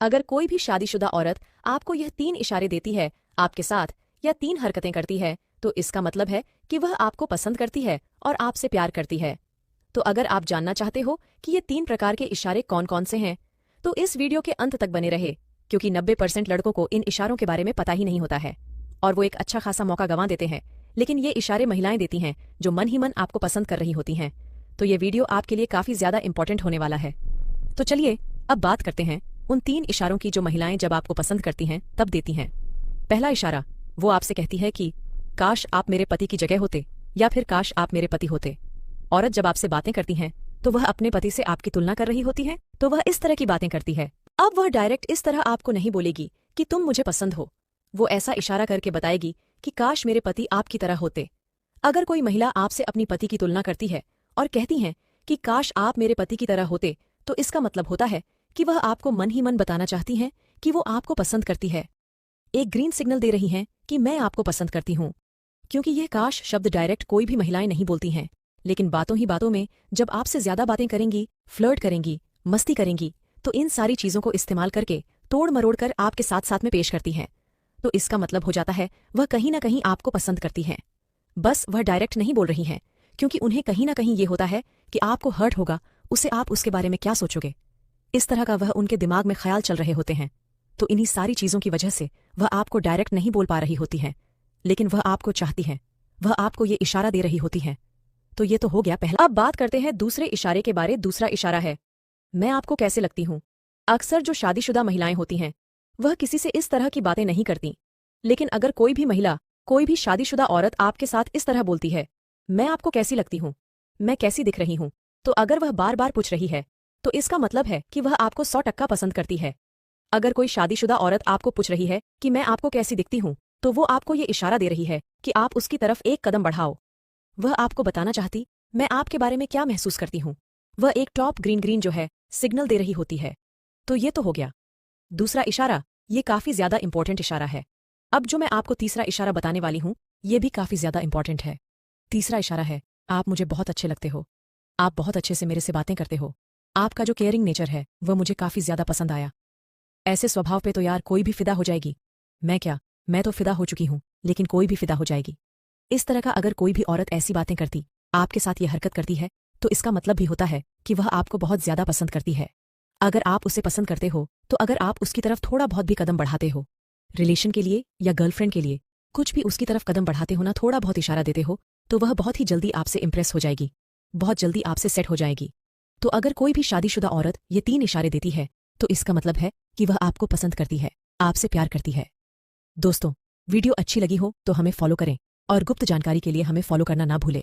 अगर कोई भी शादीशुदा औरत आपको यह 3 इशारे देती है आपके साथ या 3 हरकतें करती है तो इसका मतलब है कि वह आपको पसंद करती है और आपसे प्यार करती है। तो अगर आप जानना चाहते हो कि ये 3 प्रकार के इशारे कौन कौन से हैं तो इस वीडियो के अंत तक बने रहे, क्योंकि 90% लड़कों को इन इशारों के बारे में पता ही नहीं होता है और वो एक अच्छा खासा मौका गंवा देते हैं। लेकिन ये इशारे महिलाएं देती हैं जो मन ही मन आपको पसंद कर रही होती हैं। तो ये वीडियो आपके लिए काफी ज्यादा इंपॉर्टेंट होने वाला है। तो चलिए अब बात करते हैं उन 3 इशारों की जो महिलाएं जब आपको पसंद करती हैं तब देती हैं। पहला इशारा, वो आपसे कहती है कि काश आप मेरे पति की जगह होते या फिर काश आप मेरे पति होते। औरत जब आपसे बातें करती हैं तो वह अपने पति से आपकी तुलना कर रही होती है, तो वह इस तरह की बातें करती है। अब वह डायरेक्ट इस तरह आपको नहीं बोलेगी कि तुम मुझे पसंद हो, वो ऐसा इशारा करके बताएगी कि काश मेरे पति आपकी तरह होते। अगर कोई महिला आपसे अपनी पति की तुलना करती है और कहती हैं कि काश आप मेरे पति की तरह होते, तो इसका मतलब होता है कि वह आपको मन ही मन बताना चाहती हैं कि वो आपको पसंद करती है। एक ग्रीन सिग्नल दे रही हैं कि मैं आपको पसंद करती हूँ। क्योंकि यह काश शब्द डायरेक्ट कोई भी महिलाएं नहीं बोलती हैं, लेकिन बातों ही बातों में जब आपसे ज्यादा बातें करेंगी, फ्लर्ट करेंगी, मस्ती करेंगी, तो इन सारी चीजों को इस्तेमाल करके तोड़ मरोड़ कर आपके साथ साथ में पेश करती हैं। तो इसका मतलब हो जाता है वह कहीं ना कहीं आपको पसंद करती हैं। बस वह डायरेक्ट नहीं बोल रही हैं, क्योंकि उन्हें कहीं ना कहीं ये होता है कि आपको हर्ट होगा, उसे आप उसके बारे में क्या सोचोगे, इस तरह का वह उनके दिमाग में ख्याल चल रहे होते हैं। तो इन्हीं सारी चीजों की वजह से वह आपको डायरेक्ट नहीं बोल पा रही होती हैं, लेकिन वह आपको चाहती हैं, वह आपको ये इशारा दे रही होती हैं। तो ये तो हो गया पहला। अब बात करते हैं दूसरे इशारे के बारे। दूसरा इशारा है, मैं आपको कैसे लगती हूँ। अक्सर जो शादीशुदा महिलाएं होती हैं वह किसी से इस तरह की बातें नहीं करती, लेकिन अगर कोई भी महिला, कोई भी शादीशुदा औरत आपके साथ इस तरह बोलती है, मैं आपको कैसी लगती हूँ, मैं कैसी दिख रही हूँ, तो अगर वह बार बार पूछ रही है तो इसका मतलब है कि वह आपको 100% पसंद करती है। अगर कोई शादीशुदा औरत आपको पूछ रही है कि मैं आपको कैसी दिखती हूँ, तो वो आपको ये इशारा दे रही है कि आप उसकी तरफ एक कदम बढ़ाओ। वह आपको बताना चाहती मैं आपके बारे में क्या महसूस करती हूँ। वह एक टॉप ग्रीन जो है सिग्नल दे रही होती है। तो ये तो हो गया दूसरा इशारा। ये काफी ज्यादा इंपॉर्टेंट इशारा है। अब जो मैं आपको तीसरा इशारा बताने वाली हूँ ये भी काफी ज्यादा इंपॉर्टेंट है। तीसरा इशारा है, आप मुझे बहुत अच्छे लगते हो, आप बहुत अच्छे से मेरे से बातें करते हो, आपका जो केयरिंग नेचर है वह मुझे काफी ज्यादा पसंद आया। ऐसे स्वभाव पे तो यार कोई भी फिदा हो जाएगी। मैं क्या, मैं तो फिदा हो चुकी हूँ, लेकिन कोई भी फिदा हो जाएगी। इस तरह का अगर कोई भी औरत ऐसी बातें करती, आपके साथ ये हरकत करती है, तो इसका मतलब भी होता है कि वह आपको बहुत ज्यादा पसंद करती है। अगर आप उसे पसंद करते हो तो अगर आप उसकी तरफ थोड़ा बहुत भी कदम बढ़ाते हो, रिलेशन के लिए या गर्लफ्रेंड के लिए कुछ भी उसकी तरफ कदम बढ़ाते हो ना, थोड़ा बहुत इशारा देते हो, तो वह बहुत ही जल्दी आपसे इंप्रेस हो जाएगी, बहुत जल्दी आपसे सेट हो जाएगी। तो अगर कोई भी शादीशुदा औरत ये 3 इशारे देती है तो इसका मतलब है कि वह आपको पसंद करती है, आपसे प्यार करती है। दोस्तों, वीडियो अच्छी लगी हो तो हमें फॉलो करें और गुप्त जानकारी के लिए हमें फॉलो करना ना भूलें।